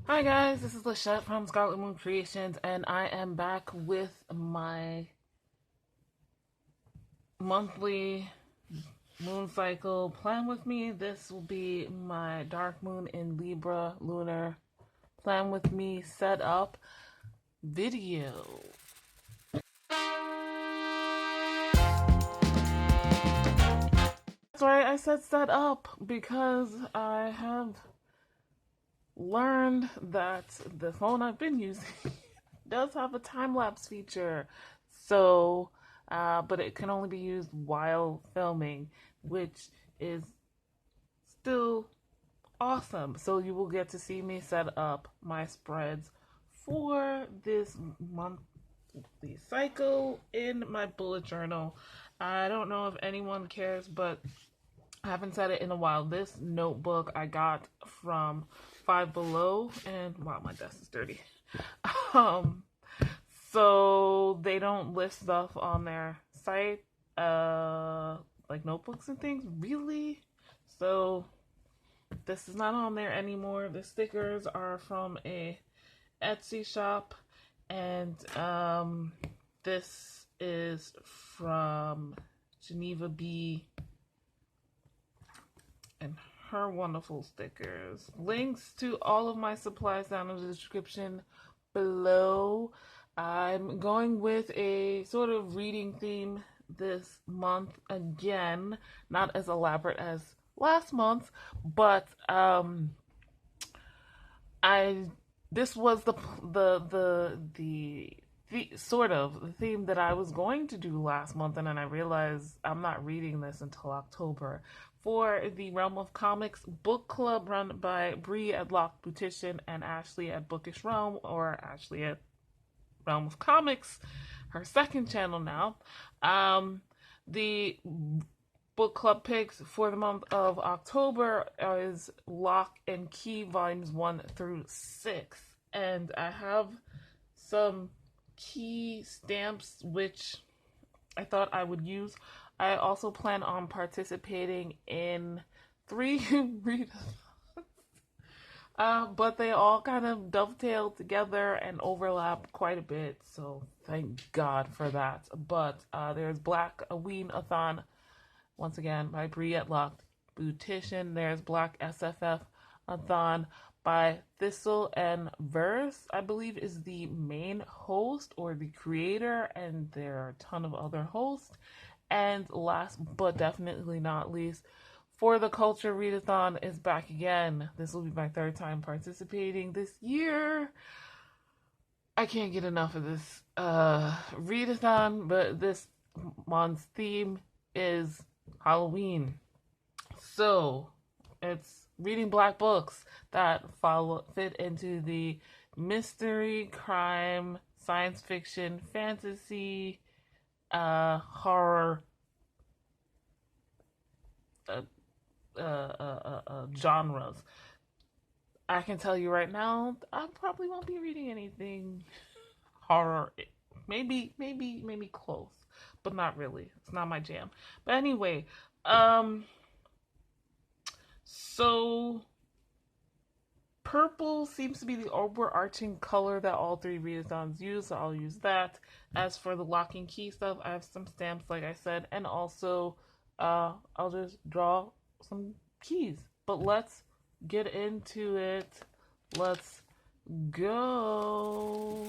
Hi guys, this is Lashette from Scarlet Moon Creations, and I am back with my monthly moon cycle. Plan with me. This will be my dark moon in Libra, Lunar. Plan with me, set up video. That's right, I said set up because I have learned that the phone I've been using does have a time-lapse feature. So, but it can only be used while filming, which is still awesome. So you will get to see me set up my spreads for this monthly cycle in my bullet journal. I don't know if anyone cares, but I haven't said it in a while. This notebook I got from Five Below, and wow, my desk is dirty. Um, so they don't list stuff on their site, like notebooks and things, really. So this is not on there anymore. The stickers are from a Etsy shop, and this is from Geneva B and her wonderful stickers. Links to all of my supplies down in the description below. I'm going with a sort of reading theme this month again, not as elaborate as last month, but I this was the sort of the theme that I was going to do last month, and then I realized I'm not reading this until October. For the Realm of Comics book club run by Bree at Locke Beautician and Ashley at Bookish Realm, or Ashley at Realm of Comics, her second channel now. The book club picks for the month of October is Locke and Key volumes 1 through 6. And I have some key stamps which I thought I would use. I also plan on participating in 3 readathons, but they all kind of dovetail together and overlap quite a bit, so thank God for that. But there's blackoweenathon, once again, by Bree at Locke Beautician. There's blacksffathon by Thistle and Verse, I believe is the main host or the creator, and there are a ton of other hosts. And last but definitely not least, For the Culture Readathon is back again. This will be my third time participating this year. I can't get enough of this readathon, but this month's theme is Halloween. So it's reading black books that fit into the mystery, crime, science fiction, fantasy, horror genres. I can tell you right now, I probably won't be reading anything horror. Maybe close, but not really. It's not my jam. But anyway, so purple seems to be the overarching color that all 3 readathons use, so I'll use that. As for the Locke and Key stuff, I have some stamps, like I said, and also I'll just draw some keys. But let's get into it. Let's go.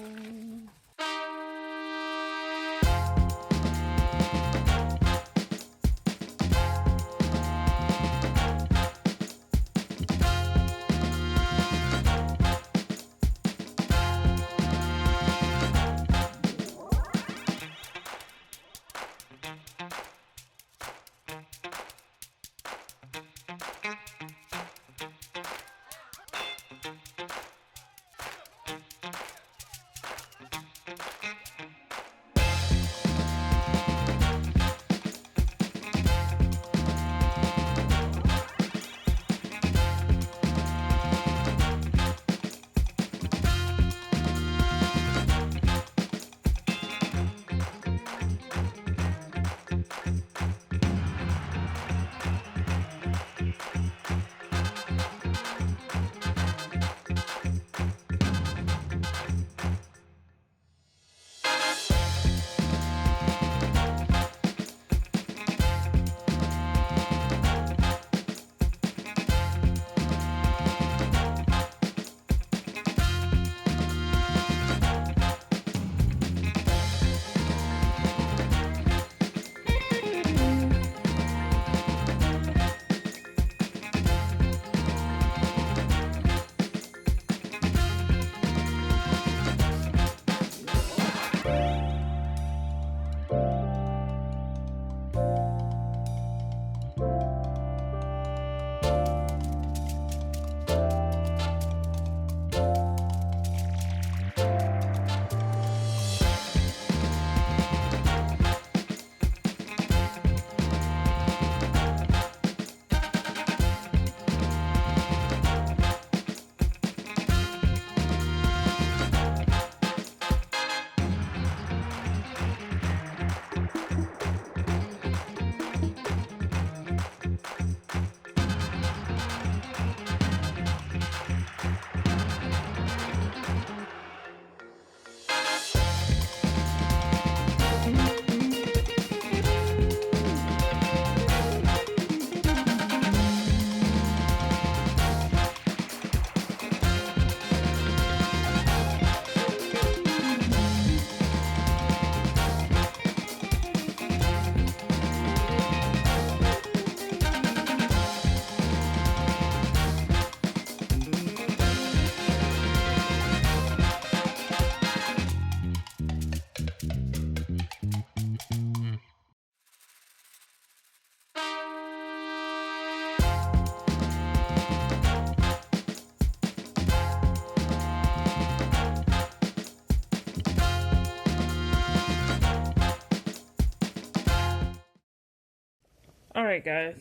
Alright guys,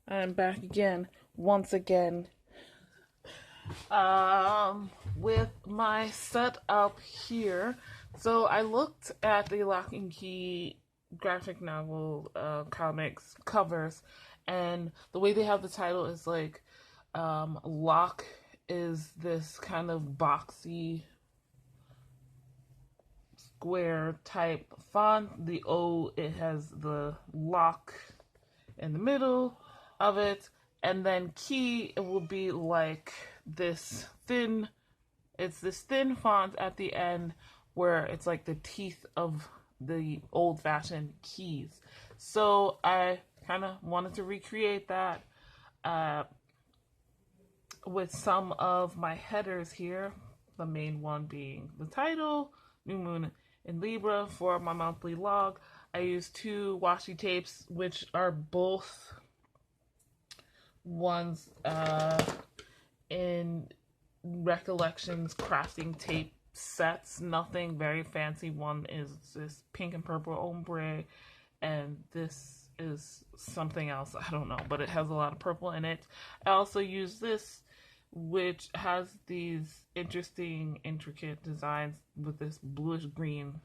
I'm back again, once again, with my setup here. So I looked at the Locke and Key graphic novel comics covers, and the way they have the title is like, Locke is this kind of boxy square type font. The O, it has the lock in the middle of it, and then key, it will be like this thin, it's this thin font at the end where it's like the teeth of the old-fashioned keys. So I kind of wanted to recreate that with some of my headers here, the main one being the title, New Moon in Libra. For my monthly log, I use 2 washi tapes, which are both ones in Recollections crafting tape sets. Nothing very fancy. One is this pink and purple ombre, and this is something else, I don't know, but it has a lot of purple in it. I also use this, which has these interesting, intricate designs with this bluish green,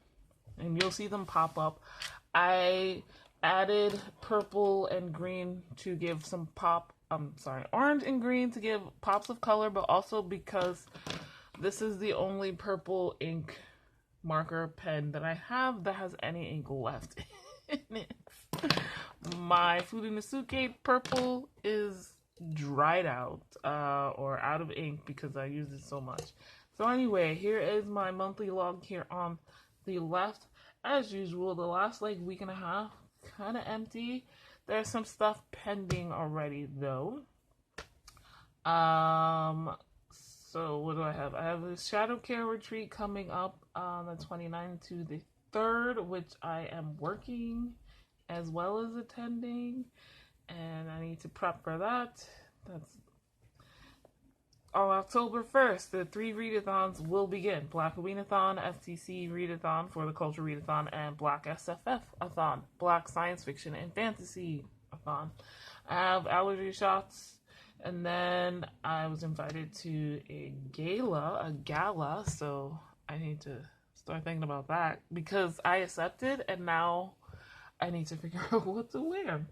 and you'll see them pop up. I added purple and green to give some pop, orange and green to give pops of color, but also because this is the only purple ink marker pen that I have that has any ink left in it. My Fudenosuke purple is dried out, or out of ink because I use it so much. So anyway, here is my monthly log here on the left. As usual, the last like week and a half, kind of empty. There's some stuff pending already though. So what do I have? I have a shadow care retreat coming up on the 29th to the 3rd, which I am working as well as attending, and I need to prep for that. That's on October 1st. The 3 readathons will begin: blackoweenathon, ftcreadathon for the culture readathon, and blacksffathon, black science fiction and fantasy-athon. I have allergy shots. And then I was invited to a gala, so I need to start thinking about that because I accepted and now I need to figure out what to wear.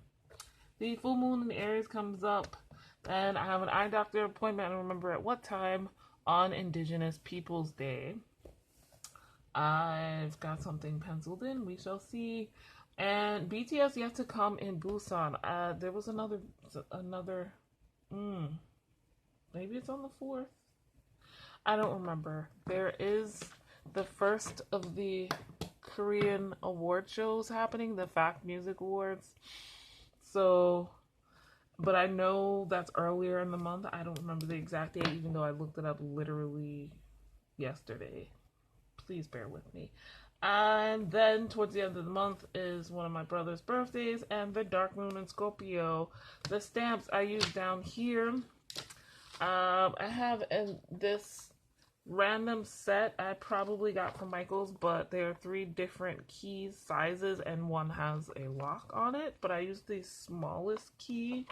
The full moon in Aries comes up, and I have an eye doctor appointment, I don't remember at what time, on Indigenous Peoples Day. I've got something penciled in, we shall see. And BTS yet to come in Busan. There was another maybe it's on the 4th. I don't remember. There is the first of the Korean award shows happening, the FACT Music Awards. So, but I know that's earlier in the month. I don't remember the exact date, even though I looked it up literally yesterday. Please bear with me. And then towards the end of the month is one of my brother's birthdays and the dark moon in Scorpio. The stamps I use down here. I have this random set I probably got from Michael's, but there are 3 different keys sizes and one has a lock on it. But I use the smallest key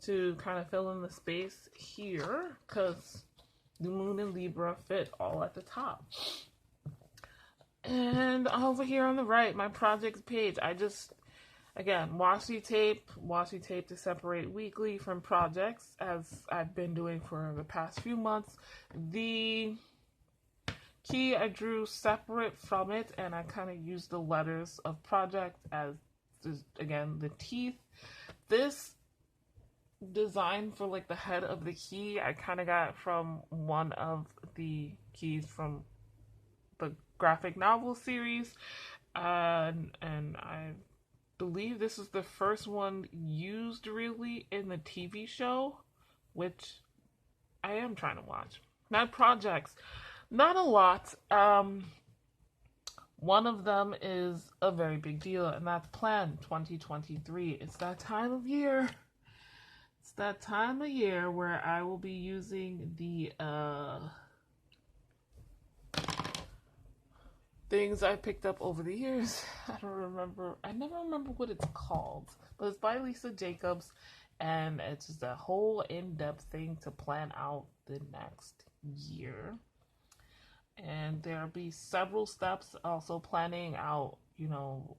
to kind of fill in the space here because the moon and Libra fit all at the top. And over here on the right, my projects page, I just, again, washi tape to separate weekly from projects, as I've been doing for the past few months. The key I drew separate from it, and I kind of used the letters of project as, again, the teeth. This design for like the head of the key, I kind of got from one of the keys from the graphic novel series, and I believe this is the first one used really in the TV show, which I am trying to watch. Now projects, not a lot. One of them is a very big deal, and that's Plan 2023. It's that time of year. It's that time of year where I will be using the things I picked up over the years. I never remember what it's called, but it's by Lisa Jacobs, and it's just a whole in-depth thing to plan out the next year. And there'll be several steps also planning out,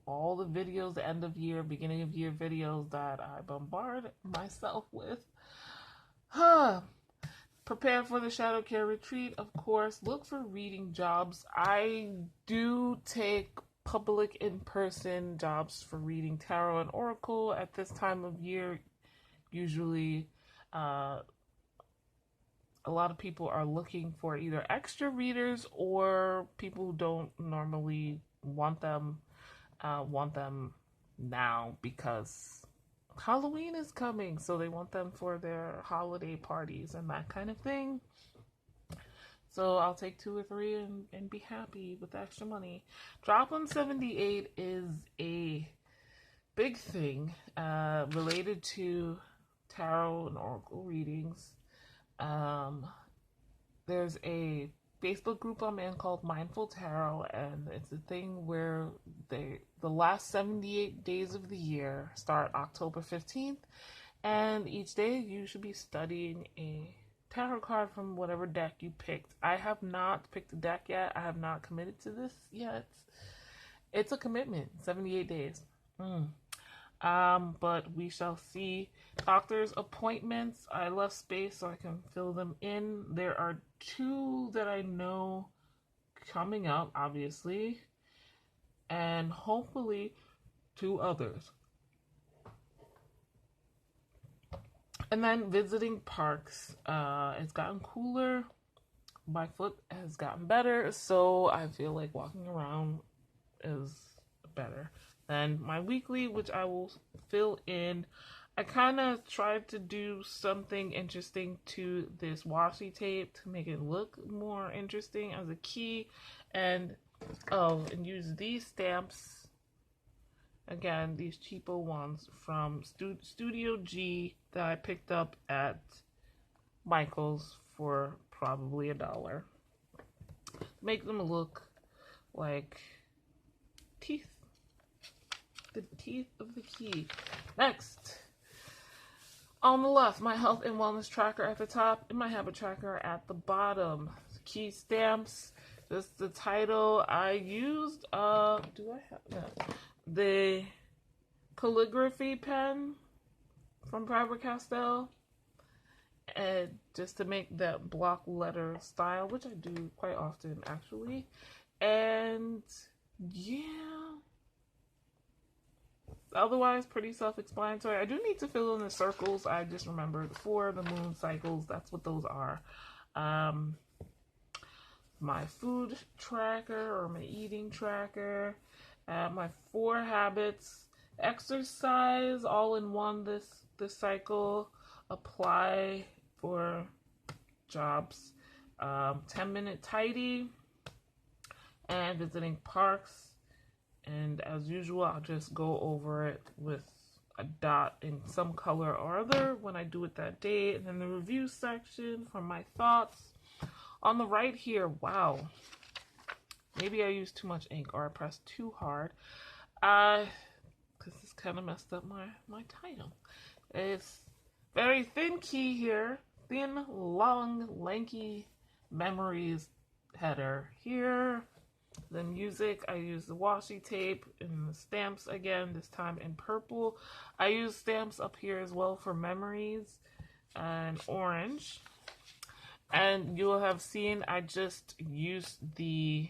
all the videos, the end of year, beginning of year videos that I bombard myself with. Prepare for the Shadow Care Retreat, of course. Look for reading jobs. I do take public in-person jobs for reading tarot and oracle at this time of year. Usually, a lot of people are looking for either extra readers or people who don't normally want them now because Halloween is coming, so they want them for their holiday parties and that kind of thing. So I'll take 2 or 3 and be happy with the extra money. Drop 'em 78 is a big thing related to tarot and oracle readings. There's a Facebook group I'm in called Mindful Tarot, and it's a thing where the last 78 days of the year start October 15th, and each day you should be studying a tarot card from whatever deck you picked. I have not picked a deck yet. I have not committed to this yet. It's a commitment, 78 days. But we shall see. Doctor's appointments, I left space so I can fill them in. There are 2 that I know coming up, obviously, and hopefully 2 others. And then visiting parks. It's gotten cooler. My foot has gotten better, so I feel like walking around is better. Then my weekly, which I will fill in. I kind of tried to do something interesting to this washi tape to make it look more interesting as a key. And use these stamps. Again, these cheapo ones from Studio G that I picked up at Michael's for probably $1. Make them look like teeth. The teeth of the key. Next, on the left, my health and wellness tracker at the top and my habit tracker at the bottom. Key stamps. Just the title. I used the calligraphy pen from Faber-Castell, and just to make that block letter style, which I do quite often actually. And yeah, otherwise pretty self-explanatory. I do need to fill in the circles. I just remembered for the moon cycles, that's what those are. My food tracker or my eating tracker, my 4 habits, exercise all in one this cycle, apply for jobs, 10-minute tidy, and visiting parks. And as usual, I'll just go over it with a dot in some color or other when I do it that day. And then the review section for my thoughts. On the right here, wow. Maybe I used too much ink or I pressed too hard. Because this kind of messed up my title. It's very thin key here. Thin, long, lanky memories header here. The music, I use the washi tape and the stamps again, this time in purple. I use stamps up here as well for memories and orange. And you'll have seen I just used the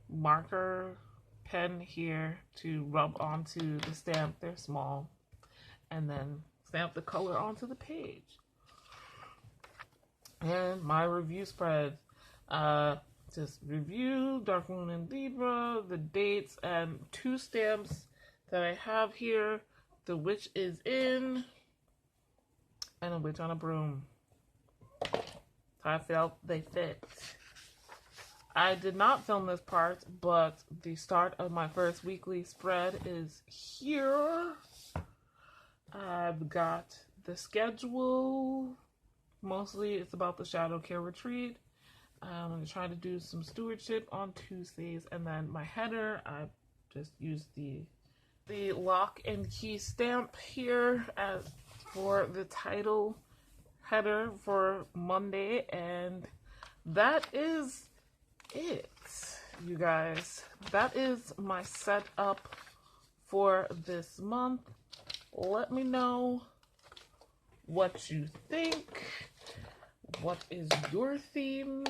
marker pen here to rub onto the stamp. They're small. And then stamp the color onto the page. And my review spread. Just review, Dark Moon and Libra, the dates, and 2 stamps that I have here. The Witch is in, and a Witch on a Broom. So I felt they fit. I did not film this part, but the start of my first weekly spread is here. I've got the schedule. Mostly it's about the Shadow Care Retreat. I'm going to try to do some stewardship on Tuesdays. And then my header, I just used the Locke and Key stamp here as for the title header for Monday. And that is it, you guys. That is my setup for this month. Let me know what you think. What is your theme?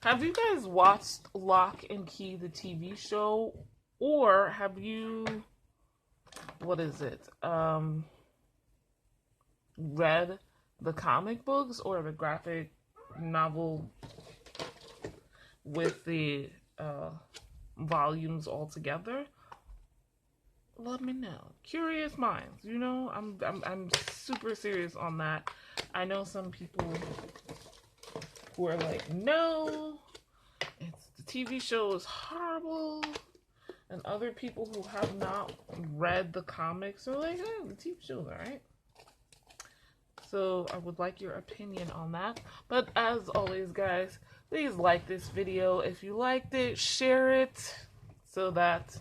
Have you guys watched Locke and Key, the TV show? Or have you, what is it? Read the comic books or the graphic novel with the volumes all together? Let me know. Curious minds, you know, I'm super serious on that. I know some people who are like, no, it's the TV show is horrible, and other people who have not read the comics are like, oh, the TV show's alright. So I would like your opinion on that. But as always, guys, please like this video. If you liked it, share it so that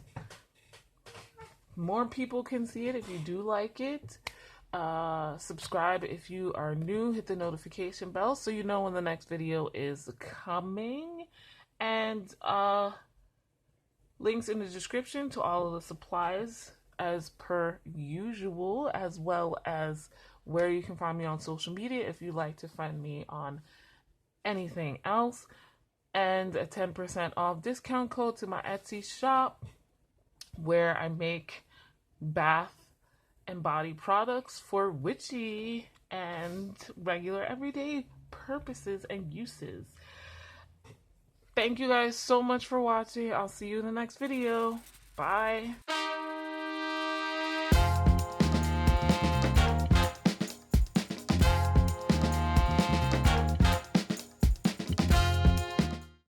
more people can see it if you do like it. Subscribe if you are new. Hit the notification bell so you know when the next video is coming. And links in the description to all of the supplies as per usual, as well as where you can find me on social media if you'd like to find me on anything else. And a 10% off discount code to my Etsy shop, where I make bath and body products for witchy and regular everyday purposes and uses. Thank you guys so much for watching. I'll see you in the next video. Bye.